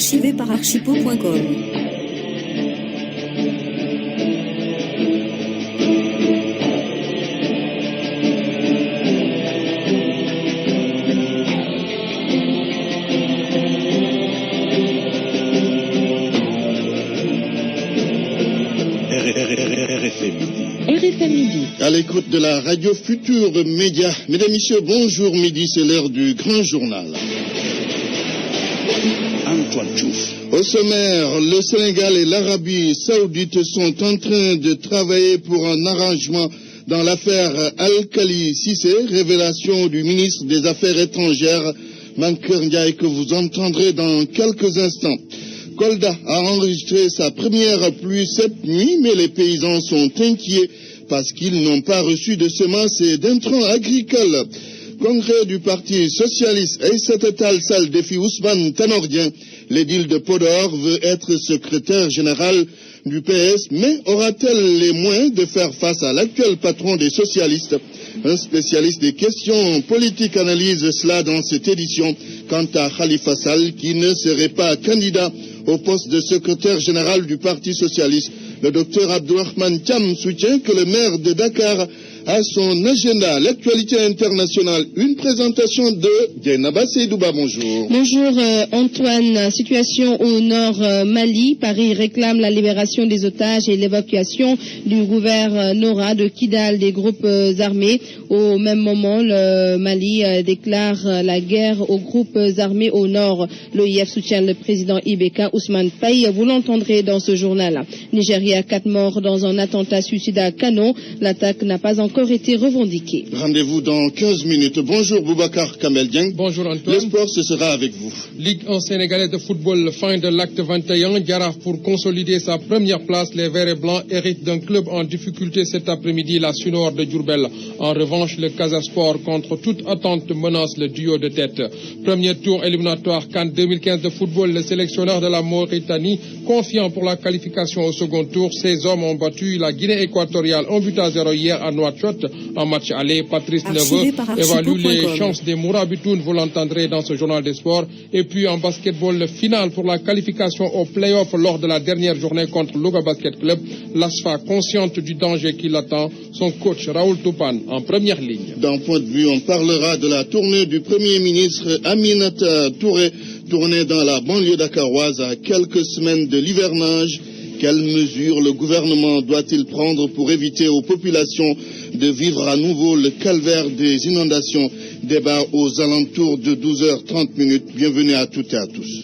archivé par archipo.com. RFM Midi. À l'écoute de la radio Futur Média. Mesdames, Messieurs, bonjour midi, c'est l'heure du grand journal. Antoine Diouf. Au sommaire, le Sénégal et l'Arabie Saoudite sont en train de travailler pour un arrangement dans l'affaire Al-Khali Cissé, révélation du ministre des Affaires étrangères, Mankeur Ndiaye, que vous entendrez dans quelques instants. Kolda a enregistré sa première pluie cette nuit, mais les paysans sont inquiets parce qu'ils n'ont pas reçu de semences et d'intrants agricoles. Congrès du Parti Socialiste, Aïssata Tall Sall défie Ousmane Tanor Dieng. L'édile de Podor veut être secrétaire général du PS, mais aura-t-elle les moyens de faire face à l'actuel patron des socialistes? Un spécialiste des questions politiques analyse cela dans cette édition. Quant à Khalifa Sall, qui ne serait pas candidat au poste de secrétaire général du Parti Socialiste, le docteur Abdourahmane Thiam soutient que le maire de Dakar a son agenda. L'actualité internationale, une présentation de Dienaba Seydouba. Bonjour. Bonjour Antoine. Situation au nord Mali. Paris réclame la libération des otages et l'évacuation du gouvernorat de Kidal des groupes armés. Au même moment, le Mali déclare la guerre aux groupes armés au nord. L'OIF soutient le président Ibeka Ousmane Faye. Vous l'entendrez dans ce journal. Nigeria, 4 morts dans un attentat suicide à Kano. L'attaque n'a pas encore été revendiquée. Rendez-vous dans 15 minutes. Bonjour Boubacar Kamel Dieng. Bonjour Antoine. Le sport, ce sera avec vous. Ligue 1 sénégalaise de football, fin de l'acte 21. Diaraf pour consolider sa première place. Les Verts et Blancs héritent d'un club en difficulté cet après-midi, la Sunor de Diourbel. En revanche, le Casasport, contre toute attente, menace le duo de tête. Premier tour éliminatoire CAN 2015 de football. Le sélectionneur de la Mauritanie, confiant pour la qualification au second tour. Ces hommes ont battu la Guinée équatoriale 1-0 hier à Nouakchott. En match aller, Patrice Neveu évalue les chances des Mourabitoun. Vous l'entendrez dans ce journal des sports. Et puis en basketball, le final pour la qualification au play-off lors de la dernière journée contre Louga Basket Club. L'ASFA, consciente du danger qui l'attend, son coach Raoul Toupane en première ligne. D'un point de vue, on parlera de la tournée du Premier ministre Aminata Touré, tournée dans la banlieue dakaroise à quelques semaines de l'hivernage. Quelles mesures le gouvernement doit-il prendre pour éviter aux populations de vivre à nouveau le calvaire des inondations? Débat aux alentours de 12h30. Bienvenue à toutes et à tous.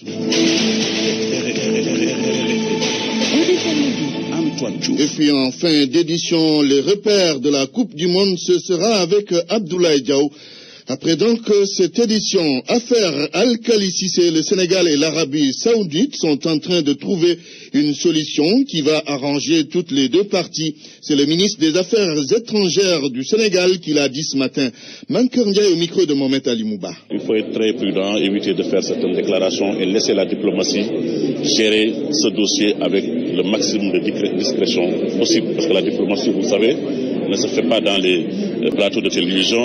Et puis en fin d'édition, les repères de la Coupe du Monde, ce sera avec Abdoulaye Diaw. Après donc cette édition, affaire Al-Khali Cissé, le Sénégal et l'Arabie Saoudite sont en train de trouver une solution qui va arranger toutes les deux parties. C'est le ministre des Affaires étrangères du Sénégal qui l'a dit ce matin. Mankeur Ndiaye au micro de Mohamed Ali Mouba. Il faut être très prudent, éviter de faire certaines déclarations et laisser la diplomatie gérer ce dossier avec le maximum de discrétion possible. Parce que la diplomatie, vous le savez, ne se fait pas dans les plateaux de télévision,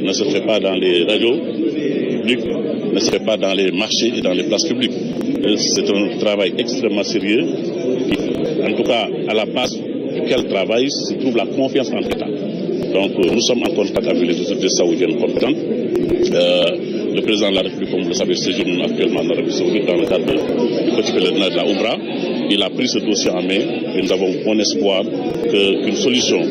ne se fait pas dans les radios publiques, ne se fait pas dans les marchés et dans les places publiques. C'est un travail extrêmement sérieux qui, en tout cas, à la base duquel travail se trouve la confiance entre États. Donc, nous sommes en contact avec les autorités saoudiennes compétentes. Le président de la République, comme vous le savez, séjourne actuellement en Arabie Saoudite dans le cadre du petit pèlerinage de la Oumra. Il a pris ce dossier en main et nous avons bon espoir qu'une solution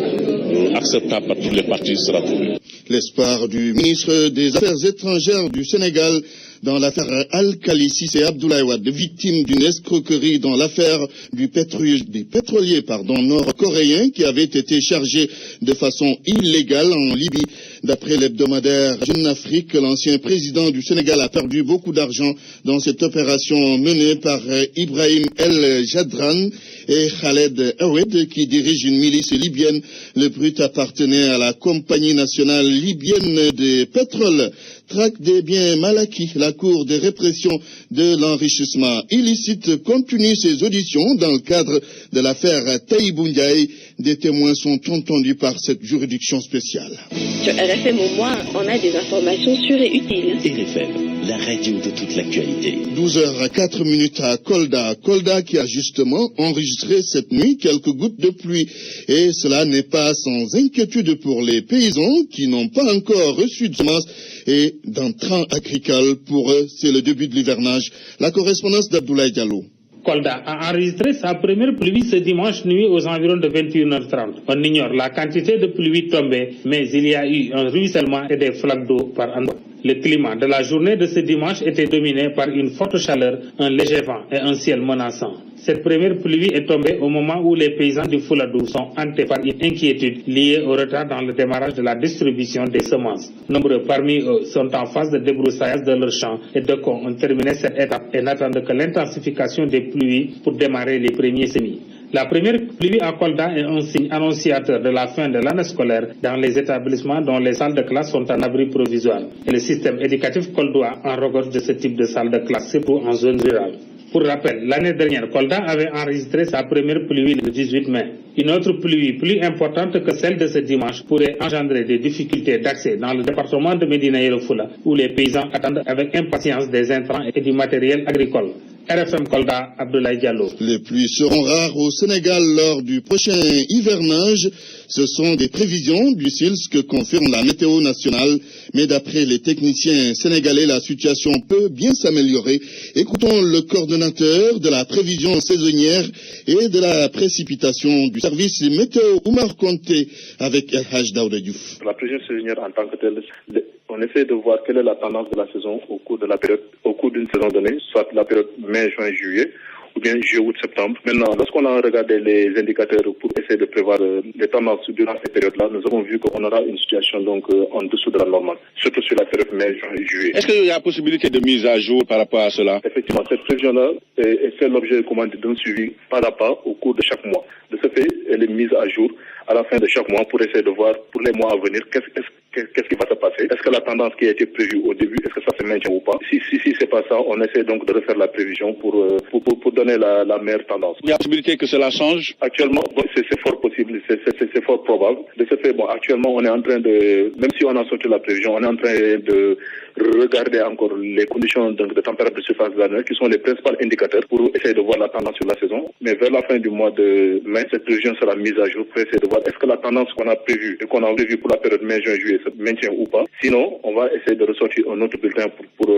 acceptable par toutes les parties sera trouvée. L'espoir du ministre des Affaires étrangères du Sénégal dans l'affaire Al-Khali Cissé, Abdoulaye Wade, victime d'une escroquerie dans l'affaire des pétroliers nord-coréens qui avaient été chargés de façon illégale en Libye. D'après l'hebdomadaire Jeune Afrique, l'ancien président du Sénégal a perdu beaucoup d'argent dans cette opération menée par Ibrahim El Jadran et Khaled Awed, qui dirige une milice libyenne. Le brut appartenait à la Compagnie nationale libyenne des pétroles. Traque des biens mal acquis. La Cour de répression de l'enrichissement illicite continue ses auditions dans le cadre de l'affaire Taïbou Ndiaye. Des témoins sont entendus par cette juridiction spéciale. Sur RFM au moins, on a des informations sûres et utiles. RFM, la radio de toute l'actualité. 12h04 à Kolda. Kolda qui a justement enregistré cette nuit quelques gouttes de pluie. Et cela n'est pas sans inquiétude pour les paysans qui n'ont pas encore reçu de semences et d'intrants agricoles. Pour eux, c'est le début de l'hivernage. La correspondance d'Abdoulaye Diallo. Kolda a enregistré sa première pluie ce dimanche nuit aux environs de 21h30. On ignore la quantité de pluie tombée, mais il y a eu un ruissellement et des flaques d'eau par endroits. Le climat de la journée de ce dimanche était dominé par une forte chaleur, un léger vent et un ciel menaçant. Cette première pluie est tombée au moment où les paysans du Fouladou sont hantés par une inquiétude liée au retard dans le démarrage de la distribution des semences. Nombreux parmi eux sont en phase de débroussaillage de leurs champs et d'autres ont terminé cette étape et n'attendent que l'intensification des pluies pour démarrer les premiers semis. La première pluie à Kolda est un signe annonciateur de la fin de l'année scolaire dans les établissements dont les salles de classe sont en abri provisoire. Et le système éducatif koldois en regorge de ce type de salle de classe, surtout en zone rurale. Pour rappel, l'année dernière, Kolda avait enregistré sa première pluie le 18 mai. Une autre pluie plus importante que celle de ce dimanche pourrait engendrer des difficultés d'accès dans le département de Médina Yoro Foulah, où les paysans attendent avec impatience des intrants et du matériel agricole. RFM Kolda, Abdoulaye Diallo. Les pluies seront rares au Sénégal lors du prochain hivernage. Ce sont des prévisions du SILS que confirme la météo nationale. Mais d'après les techniciens sénégalais, la situation peut bien s'améliorer. Écoutons le coordonnateur de la prévision saisonnière et de la précipitation du service météo, Oumar Konté, avec El Haj Daouda Diouf. La prévision saisonnière en tant que telle, on essaie de voir quelle est la tendance de la saison au cours de la période, au cours d'une saison donnée, soit la période mai, juin, juillet, ou bien juillet, août, septembre. Maintenant, lorsqu'on a regardé les indicateurs pour essayer de prévoir les tendances durant cette période-là, nous avons vu qu'on aura une situation donc en dessous de la normale, surtout sur la période mai, juin, juillet. Est-ce qu'il y a possibilité de mise à jour par rapport à cela? Effectivement, cette prévision-là est fait l'objet d'un suivi pas à pas au cours de chaque mois. De ce fait, elle est mise à jour à la fin de chaque mois pour essayer de voir pour les mois à venir qu'est-ce qui va se passer. Est-ce que la tendance qui a été prévue au début, est-ce que ça se maintient ou pas? Si c'est pas ça, on essaie donc de refaire la prévision pour donner la meilleure tendance. Il y a possibilité que cela change? Actuellement, c'est fort possible, c'est fort probable. De ce fait, actuellement, on est en train de, même si on a sorti la prévision, on est en train de regarder encore les conditions de température de surface de la mer qui sont les principaux indicateurs pour essayer de voir la tendance sur la saison. Mais vers la fin du mois de mai, cette prévision sera mise à jour pour essayer de voir est-ce que la tendance qu'on a prévue et qu'on a prévue pour la période mai, juin, juillet se maintient ou pas. Sinon, on va essayer de ressortir un autre bulletin pour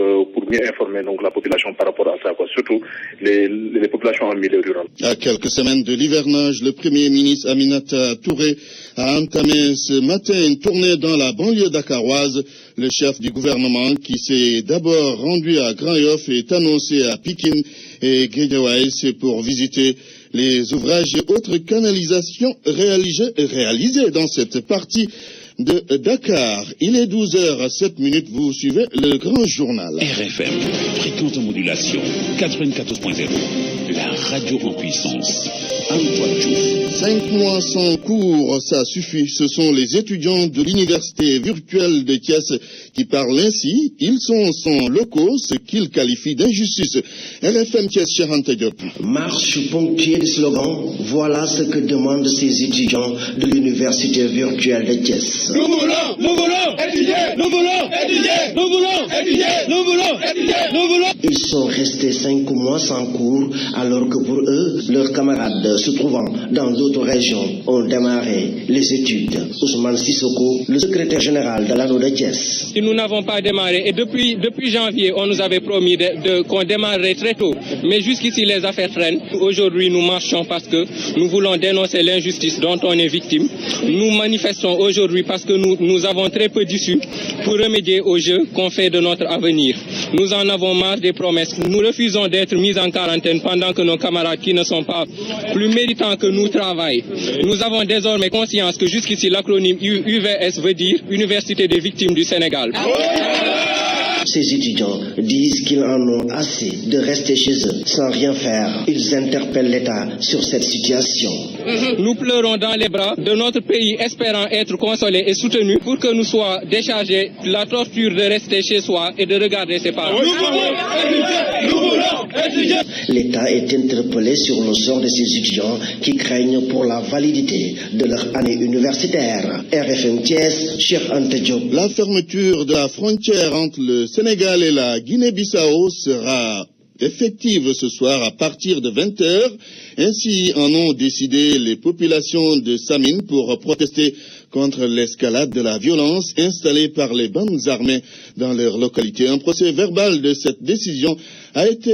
mieux informer donc la population par rapport à ça, surtout les populations en milieu rural. À quelques semaines de l'hivernage, le Premier ministre Aminata Touré a entamé ce matin une tournée dans la banlieue dakaroise. Le chef du gouvernement qui s'est d'abord rendu à Grand Yoff est annoncé à Pikine et Guédiawaye. C'est pour visiter les ouvrages et autres canalisations réalisées dans cette partie de Dakar. Il est 12h07, vous suivez le grand journal. RFM, fréquence de modulation 94.0, la radio en puissance. 5 mois sans cours, ça suffit. Ce sont les étudiants de l'université virtuelle de Thiès qui parlent ainsi. Ils sont sans locaux, ce qu'ils qualifient d'injustice. RFM Thiès, Charante Diop. Marche ponctuée de slogans, voilà ce que demandent ces étudiants de l'université virtuelle de Thiès. Nous voulons étudier, nous voulons étudier, nous voulons étudier, nous voulons étudier, nous voulons. Ils sont restés 5 mois sans cours, alors que pour eux, leurs camarades se trouvant dans d'autres régions ont démarré les études. Ousmane Sissoko, le secrétaire général de l'anneau de Thiès. Nous n'avons pas démarré et depuis janvier, on nous avait promis qu'on démarrerait très tôt. Mais jusqu'ici, les affaires traînent. Aujourd'hui, nous marchons parce que nous voulons dénoncer l'injustice dont on est victime. Nous manifestons aujourd'hui parce que nous avons très peu d'issues pour remédier au jeu qu'on fait de notre avenir. Nous en avons marre des promesses. Nous refusons d'être mis en quarantaine pendant que nos camarades qui ne sont pas plus méritants que nous travaillent. Nous avons désormais conscience que jusqu'ici l'acronyme UVS veut dire Université des victimes du Sénégal. Ces étudiants disent qu'ils en ont assez de rester chez eux sans rien faire. Ils interpellent l'État sur cette situation. Nous pleurons dans les bras de notre pays, espérant être consolés et soutenus pour que nous soient déchargés de la torture de rester chez soi et de regarder ses parents. L'État est interpellé sur le sort de ces étudiants qui craignent pour la validité de leur année universitaire. RFM Thiès, Cheikh Anta Diop. La fermeture de la frontière entre le Sénégal et la Guinée-Bissau sera effective ce soir à partir de 20h. Ainsi en ont décidé les populations de Samine pour protester contre l'escalade de la violence installée par les bandes armées dans leur localité. Un procès verbal de cette décision a été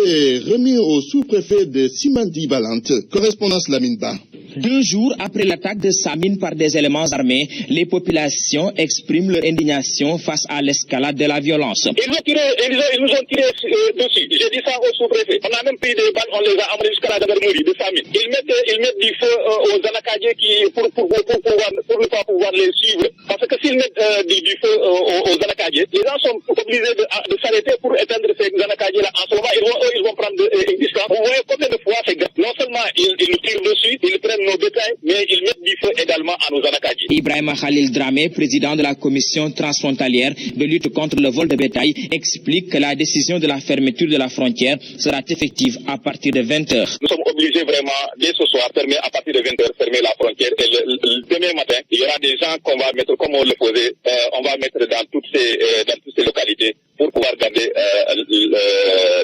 remis au sous-préfet de Simandi Balante. Correspondance Laminba. 2 jours après l'attaque de Samine par des éléments armés, les populations expriment leur indignation face à l'escalade de la violence. Ils nous ont tiré dessus. J'ai dit ça au sous-préfet. On a même pris des balles, on les a amenés jusqu'à la gendarmerie de Samine. Ils mettent du feu aux anakadiers pour ne pas pouvoir les suivre. Parce que s'ils mettent du feu aux anakadiers, les gens sont obligés de s'arrêter pour éteindre ces anakadiers-là. En ce moment, ils vont prendre une distance. Vous voyez combien de fois c'est grave. Non seulement ils nous tirent dessus, ils prennent nos bétails, mais ils mettent du feu également à nos anakadiers. Ibrahima Khalil Dramé, président de la commission transfrontalière de lutte contre le vol de bétail, explique que la décision de la fermeture de la frontière sera effective à partir de 20h. Nous sommes obligés vraiment, dès ce soir, fermer à partir de 20h, fermer la frontière. Et le demain matin, il y aura des gens qu'on va mettre, comme on le faisait, on va mettre dans toutes ces localités pour pouvoir garder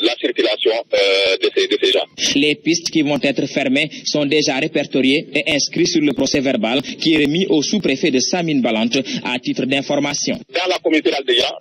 la circulation de ces gens. Les pistes qui vont être fermées sont déjà répertoriées et inscrites sur le procès verbal qui est remis au sous-préfet de Samine Balante à titre d'information. Dans la communauté d'Aldéa,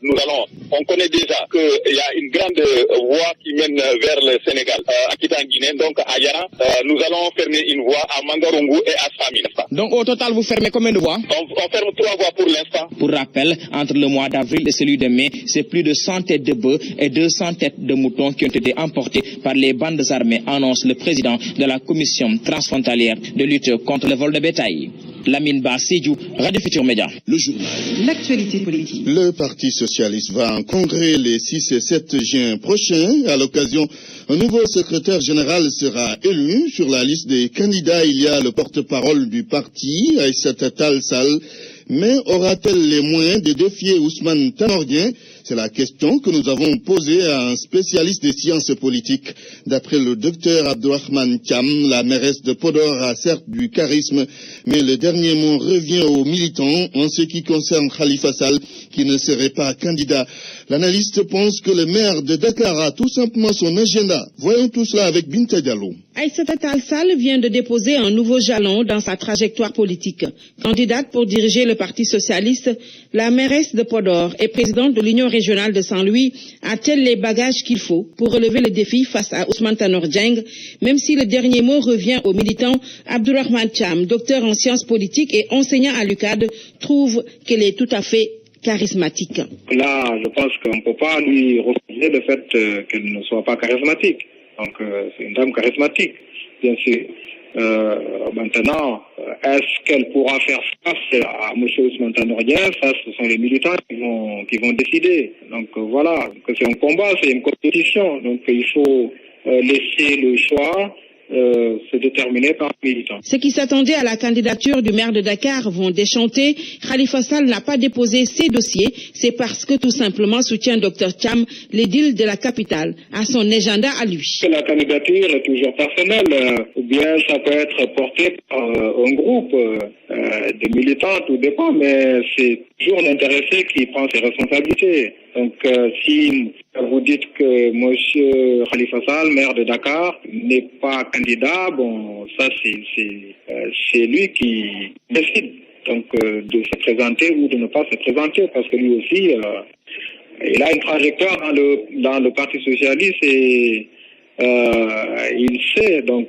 on connaît déjà qu'il y a une grande voie qui mène vers le Sénégal, à Kitang-Guinée, donc à Yara. Nous allons fermer une voie à Mangarungu et à Samine. Donc au total, vous fermez combien de voies? On ferme 3 voies pour l'instant. Pour rappel, entre le mois d'avril et celui de mai, c'est plus de 100 têtes de bœufs et 200 têtes de moutons qui ont été emportées par les bandes armées, annonce le président de la commission transfrontalière de lutte contre le vol de bétail. Lamine Bassidou, Radio Futur Média. Le journal. L'actualité politique. Le Parti socialiste va en congrès les 6 et 7 juin prochains. À l'occasion, un nouveau secrétaire général sera élu. Sur la liste des candidats, il y a le porte-parole du parti, Aïssata Tall Sall. Mais aura-t-elle les moyens de défier Ousmane Tanor Dieng? C'est la question que nous avons posée à un spécialiste des sciences politiques. D'après le docteur Abdourahmane Thiam, la mairesse de Podor a certes du charisme, mais le dernier mot revient aux militants en ce qui concerne Khalifa Sall, qui ne serait pas candidat. L'analyste pense que le maire de Dakar a tout simplement son agenda. Voyons tout cela avec Binta Diallo. Aïssata Tall Sall vient de déposer un nouveau jalon dans sa trajectoire politique. Candidate pour diriger le Parti socialiste, la mairesse de Podor et présidente de l'Union régionale de Saint-Louis a-t-elle les bagages qu'il faut pour relever le défi face à Ousmane Tanor Dieng, même si le dernier mot revient au militant Abdourahmane Thiam, docteur en sciences politiques et enseignant à l'UCAD, trouve qu'elle est tout à fait charismatique. Là, je pense qu'on ne peut pas lui refuser le fait qu'elle ne soit pas charismatique. Donc, c'est une dame charismatique, bien sûr. Maintenant, est-ce qu'elle pourra faire face à M. Ousmane Tanor Dieng? Ça, ce sont les militants qui vont décider. Donc voilà, que c'est un combat, c'est une compétition. Donc il faut laisser le choix se déterminer par les militants. Ceux qui s'attendaient à la candidature du maire de Dakar vont déchanter. Khalifa Sall n'a pas déposé ses dossiers. C'est parce que tout simplement soutient Dr Thiam l'édile de la capitale à son agenda à lui. La candidature est toujours personnelle, ou bien ça peut être porté par un groupe de militants, tout dépend, mais c'est toujours l'intéressé qui prend ses responsabilités. Donc si vous dites que M. Khalifa Sall, maire de Dakar, n'est pas candidat, bon, ça c'est lui qui décide donc de se présenter ou de ne pas se présenter, parce que lui aussi il a une trajectoire dans le Parti socialiste et il sait donc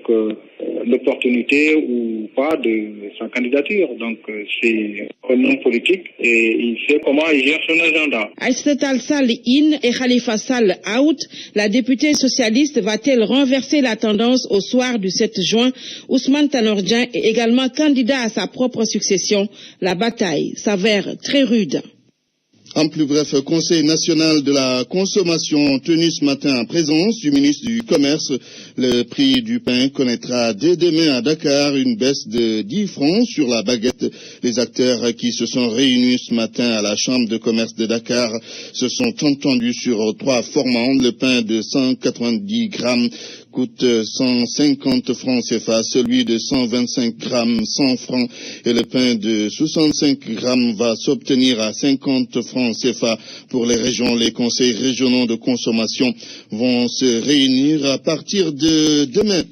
l'opportunité ou pas de sa candidature. Donc c'est un homme politique et il sait comment il gère son agenda. Aïssata Tall Sall in et Khalifa Sall out. La députée socialiste va-t-elle renverser la tendance au soir du 7 juin? Ousmane Tanor Dieng est également candidat à sa propre succession. La bataille s'avère très rude. En plus bref, Conseil national de la consommation tenu ce matin en présence du ministre du Commerce. Le prix du pain connaîtra dès demain à Dakar une baisse de 10 francs sur la baguette. Les acteurs qui se sont réunis ce matin à la Chambre de commerce de Dakar se sont entendus sur 3 formats. Le pain de 190 grammes coûte 150 francs CFA, celui de 125 grammes 100 francs et le pain de 65 grammes va s'obtenir à 50 francs CFA pour les régions. Les conseils régionaux de consommation vont se réunir à partir de demain.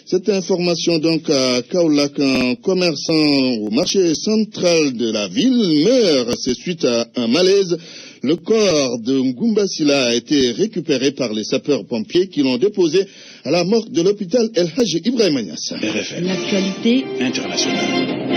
Cette information donc à Kaolack, un commerçant au marché central de la ville meurt. C'est suite à un malaise. Le corps de Ngumba Sila a été récupéré par les sapeurs-pompiers qui l'ont déposé à la morgue de l'hôpital El Hadj Ibrahima Niasse. L'actualité internationale.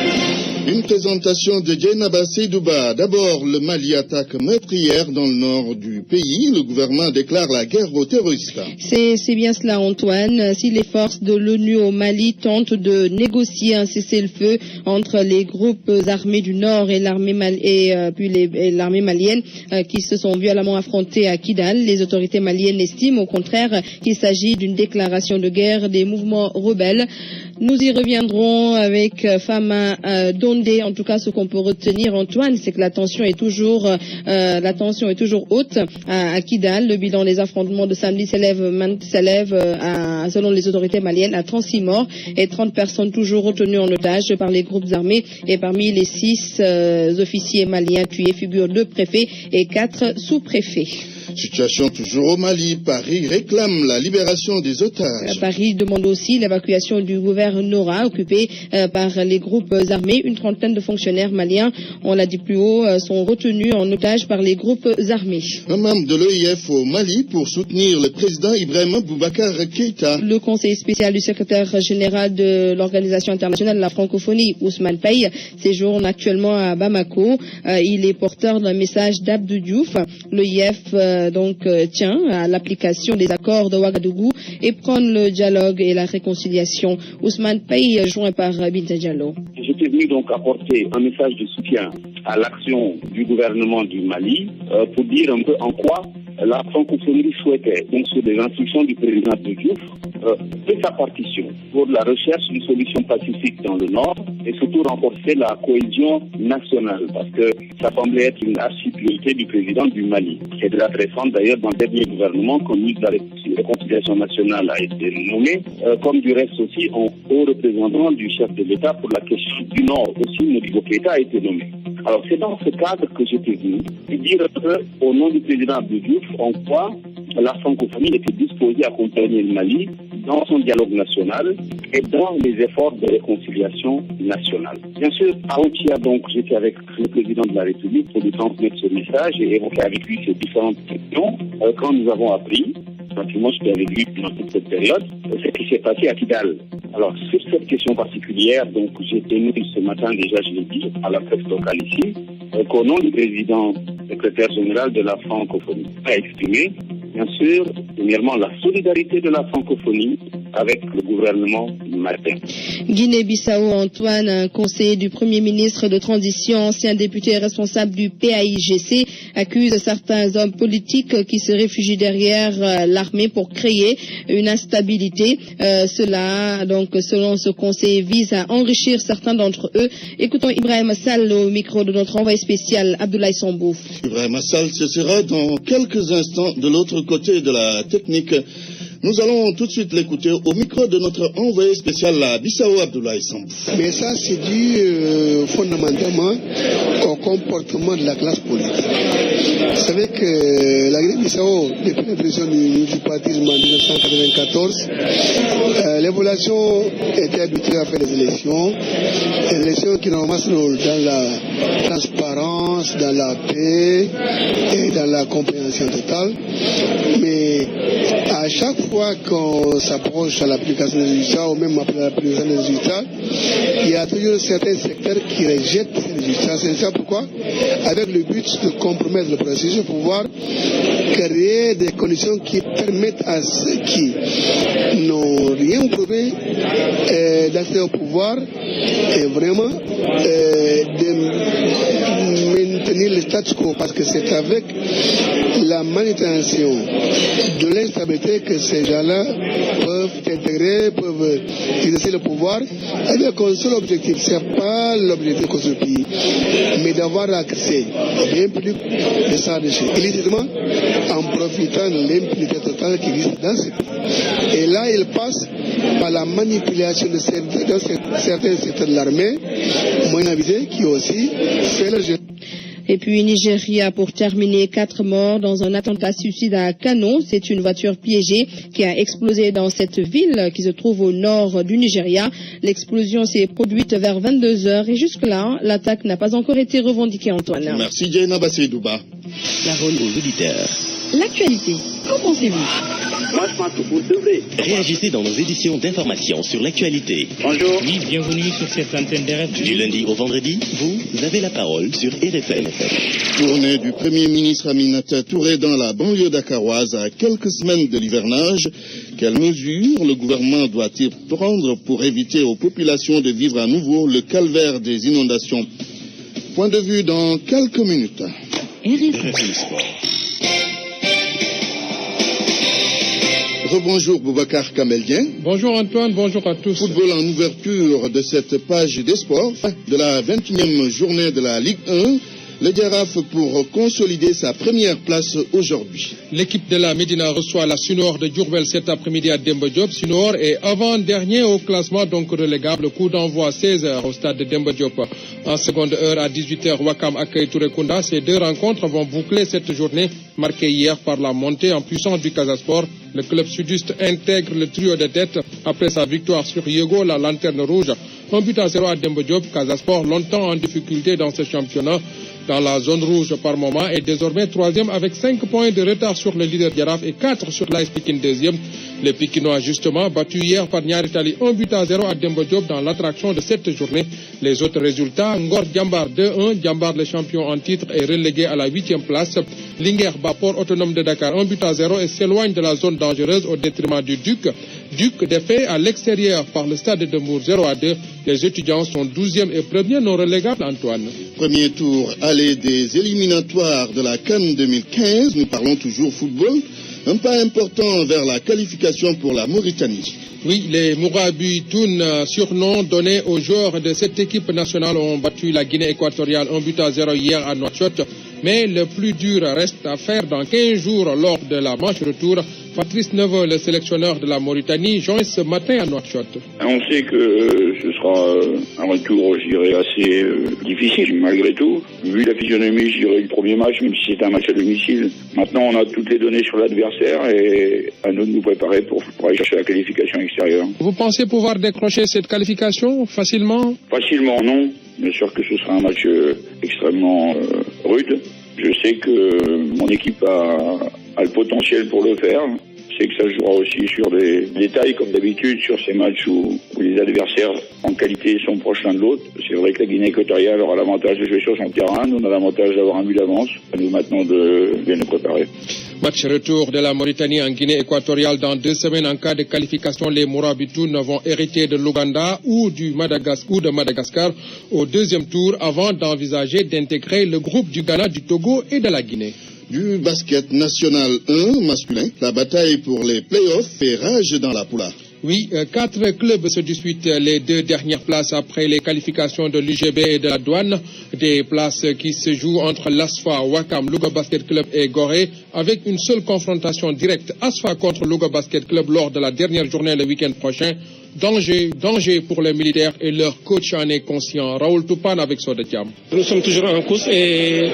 Une présentation de Djeynaba Seydouba. D'abord, le Mali attaque meurtrière dans le nord du pays. Le gouvernement déclare la guerre aux terroristes. C'est bien cela, Antoine. Si les forces de l'ONU au Mali tentent de négocier un cessez-le-feu entre les groupes armés du Nord et l'armée malienne qui se sont violemment affrontés à Kidal, les autorités maliennes estiment au contraire qu'il s'agit d'une déclaration de guerre des mouvements rebelles. Nous y reviendrons avec Fama Dondé. En tout cas, ce qu'on peut retenir, Antoine, c'est que la tension est toujours haute à Kidal. Le bilan des affrontements de samedi s'élève selon les autorités maliennes, à 36 morts et 30 personnes toujours retenues en otage par les groupes armés. Et parmi les 6 officiers maliens tués figurent 2 préfets et 4 sous-préfets. Situation toujours au Mali. Paris réclame la libération des otages. Paris demande aussi l'évacuation du gouvernorat occupé par les groupes armés. Une trentaine de fonctionnaires maliens, on l'a dit plus haut, sont retenus en otage par les groupes armés. Un membre de l'OIF au Mali pour soutenir le président Ibrahima Boubacar Keïta. Le conseiller spécial du secrétaire général de l'Organisation internationale de la francophonie, Ousmane Paye, séjourne actuellement à Bamako. Il est porteur d'un message d'Abdou Diouf. L'OIF tient à l'application des accords de Ouagadougou et prône le dialogue et la réconciliation. Ousmane Paye, joint par Binta Diallo. J'étais venu donc apporter un message de soutien à l'action du gouvernement du Mali pour dire un peu en quoi la francophonie souhaitait, donc sur les instructions du président Diouf, de sa partition pour la recherche d'une solution pacifique dans le Nord et surtout renforcer la cohésion nationale parce que ça semblait être une archi-priorité du président du Mali. Et de la récente d'ailleurs dans le dernier gouvernement, comme ministre de la Réconciliation nationale a été nommé, comme du reste aussi en haut représentant du chef de l'État pour la question du Nord aussi, Modibo Keïta a été nommé. Alors c'est dans ce cadre que j'étais venu dire au nom du président Abdou Diouf en quoi la francophonie était disposée à accompagner le Mali dans son dialogue national et dans les efforts de réconciliation nationale. Bien sûr, avant-hier, donc, j'étais avec le président de la République pour lui transmettre ce message et évoquer avec lui ces différentes questions. Quand nous avons appris, pratiquement j'étais avec lui dans toute cette période, ce qui s'est passé à Kidal. Alors, sur cette question particulière, donc, j'ai tenu ce matin, déjà, je l'ai dit, à la presse locale ici, qu'au nom du président, secrétaire général de la francophonie, a exprimé, bien sûr, premièrement, la solidarité de la francophonie avec le gouvernement malien. Guinée-Bissau, Antoine, un conseiller du Premier ministre de transition, ancien député et responsable du PAIGC, accuse certains hommes politiques qui se réfugient derrière l'armée pour créer une instabilité. Cela, donc, selon ce conseiller, vise à enrichir certains d'entre eux. Écoutons Ibrahima Sall au micro de notre envoyé spécial Abdoulaye Sambou. Ibrahima Sall, ce sera dans quelques instants de l'autre côté de la technique. Nous allons tout de suite l'écouter au micro de notre envoyé spécial à Bissau, Abdoulaye Sambou. Mais ça, c'est dû fondamentalement au comportement de la classe politique. Vous savez que la Guinée-Bissau, depuis l'impression du partisme en 1994, l'évolution était habituée à faire des élections qui normalement se déroulent dans la transparence, dans la paix et dans la compréhension totale. Mais à chaque fois qu'on s'approche à l'application des résultats ou même après l'application des résultats, il y a toujours certains secteurs qui rejettent ces résultats. C'est ça pourquoi, avec le but de compromettre le processus, pour pouvoir créer des conditions qui permettent à ceux qui n'ont rien prouvé d'accéder au pouvoir et vraiment de maintenir maintenir le statu quo, parce que c'est avec la manutention de l'instabilité que ces gens-là peuvent intégrer, peuvent exercer le pouvoir, avec un seul objectif. Ce n'est pas l'objectif de construire le pays, mais d'avoir accès au bien public, de s'enrichir illicitement en profitant de l'impunité totale qui existe dans ce pays. Et là, il passe par la manipulation de certains secteurs de l'armée, moins avisés, qui aussi fait le jeu. Et puis Nigeria, pour terminer, 4 morts dans un attentat suicide à Kano. C'est une voiture piégée qui a explosé dans cette ville qui se trouve au nord du Nigeria. L'explosion s'est produite vers 22h et jusque-là, l'attaque n'a pas encore été revendiquée, Antoine. Merci Diana Bassiri-Douba. Parole aux auditeurs. L'actualité, qu'en pensez-vous? Moi, je pense que vous devrez. Réagissez dans nos éditions d'information sur l'actualité. Bonjour. Oui, bienvenue sur cette antenne d'RFM. Du lundi au vendredi, vous avez la parole sur RFM. Tournée du Premier ministre Aminata Touré dans la banlieue dakaroise à quelques semaines de l'hivernage. Quelles mesures le gouvernement doit-il prendre pour éviter aux populations de vivre à nouveau le calvaire des inondations? Point de vue dans quelques minutes. RFM Sport. Rebonjour Boubacar Kameldien. Bonjour Antoine, bonjour à tous. Football en ouverture de cette page des sports de la 21e journée de la Ligue 1. Le Giraffe pour consolider sa première place aujourd'hui. L'équipe de la Médina reçoit la Sunor de Diourbel cet après-midi à Demba Diop. Sunor est avant-dernier au classement, donc relégable. Coup d'envoi 16h au stade de Demba Diop. En seconde heure à 18h, Wakam accueille Touré Kunda. Ces deux rencontres vont boucler cette journée marquée hier par la montée en puissance du Casa Sport. Le club sudiste intègre le trio de tête après sa victoire sur Yego, la lanterne rouge. 1-0 à Demba Diop. Casa Sport, longtemps en difficulté dans ce championnat, dans la zone rouge par moment, est désormais troisième avec 5 points de retard sur le leader Giraffe et 4 sur l'AS Pikine deuxième. Les Pikinois justement battus hier par Niary Tally 1-0 à Demba Diop dans l'attraction de cette journée. Les autres résultats, Ngor Djambar 2-1, Djambar le champion en titre est relégué à la 8e place. Linguère bat Port Autonome de Dakar 1-0 et s'éloigne de la zone dangereuse au détriment du Duc. Duc défait à l'extérieur par le stade de Mour 0-2. Les étudiants sont 12e et 1er non relégables, Antoine. Premier tour aller des éliminatoires de la CAN 2015. Nous parlons toujours football. Un pas important vers la qualification pour la Mauritanie. Oui, les Mourabitoun, surnom donné aux joueurs de cette équipe nationale, ont battu la Guinée équatoriale 1-0 hier à Nouakchott. Mais le plus dur reste à faire dans 15 jours lors de la manche retour. Patrice Neveu, le sélectionneur de la Mauritanie, joint ce matin à Nouakchott. On sait que ce sera un retour, je dirais, assez difficile malgré tout. Vu la physionomie, je dirais, du premier match, même si c'est un match à domicile. Maintenant, on a toutes les données sur l'adversaire et à nous de nous préparer pour aller chercher la qualification extérieure. Vous pensez pouvoir décrocher cette qualification facilement? Facilement, non. Bien sûr que ce sera un match extrêmement rude. Je sais que mon équipe a le potentiel pour le faire. Je sais que ça jouera aussi sur des détails, comme d'habitude, sur ces matchs où les adversaires en qualité sont proches l'un de l'autre. C'est vrai que la Guinée équatoriale aura l'avantage de jouer sur son terrain. Nous, on a l'avantage d'avoir un but d'avance. À nous maintenant de bien nous préparer. Match retour de la Mauritanie en Guinée équatoriale dans 2 semaines. En cas de qualification, les Mourabitoun vont hériter de l'Ouganda ou de Madagascar au deuxième tour avant d'envisager d'intégrer le groupe du Ghana, du Togo et de la Guinée. Du basket national 1 masculin, la bataille pour les playoffs fait rage dans la Poula. Oui, 4 clubs se disputent les 2 dernières places après les qualifications de l'UGB et de la Douane. Des places qui se jouent entre l'ASFA, Wakam, Louga Basket Club et Gorée, avec une seule confrontation directe. ASFA contre Louga Basket Club lors de la dernière journée le week-end prochain. Danger pour les militaires et leur coach en est conscient. Raoul Toupane avec Sodetiam. Nous sommes toujours en course et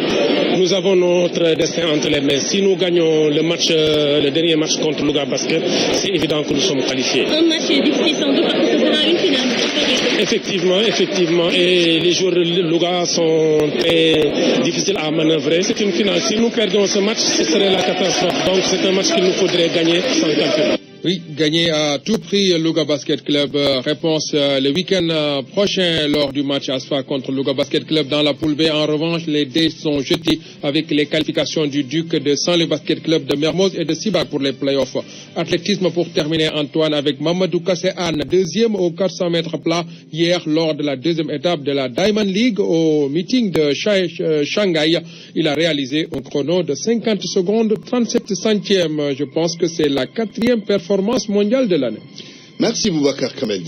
nous avons notre destin entre les mains. Si nous gagnons le dernier match contre Louga Basket, c'est évident que nous sommes qualifiés. Un match difficile sans doute parce que ce sera une finale. Effectivement. Et les joueurs de Louga sont très difficiles à manœuvrer. C'est une finale. Si nous perdons ce match, ce serait la catastrophe. Donc c'est un match qu'il nous faudrait gagner sans calcul. Oui, gagner à tout prix Louga Basket Club. Réponse le week-end prochain lors du match ASFA contre Louga Basket Club dans la poule B. En revanche, les dés sont jetés avec les qualifications du Duc, de Saint-Louis Basket Club, de Mermoz et de Sibac pour les playoffs. Athlétisme pour terminer, Antoine, avec Mamadou Kassé-Anne, deuxième aux 400 mètres plat hier lors de la deuxième étape de la Diamond League au meeting de Shanghai. Il a réalisé un chrono de 50 secondes, 37 centièmes. Je pense que c'est la 4e performance mondiale de l'année. Merci Boubacar Kamel.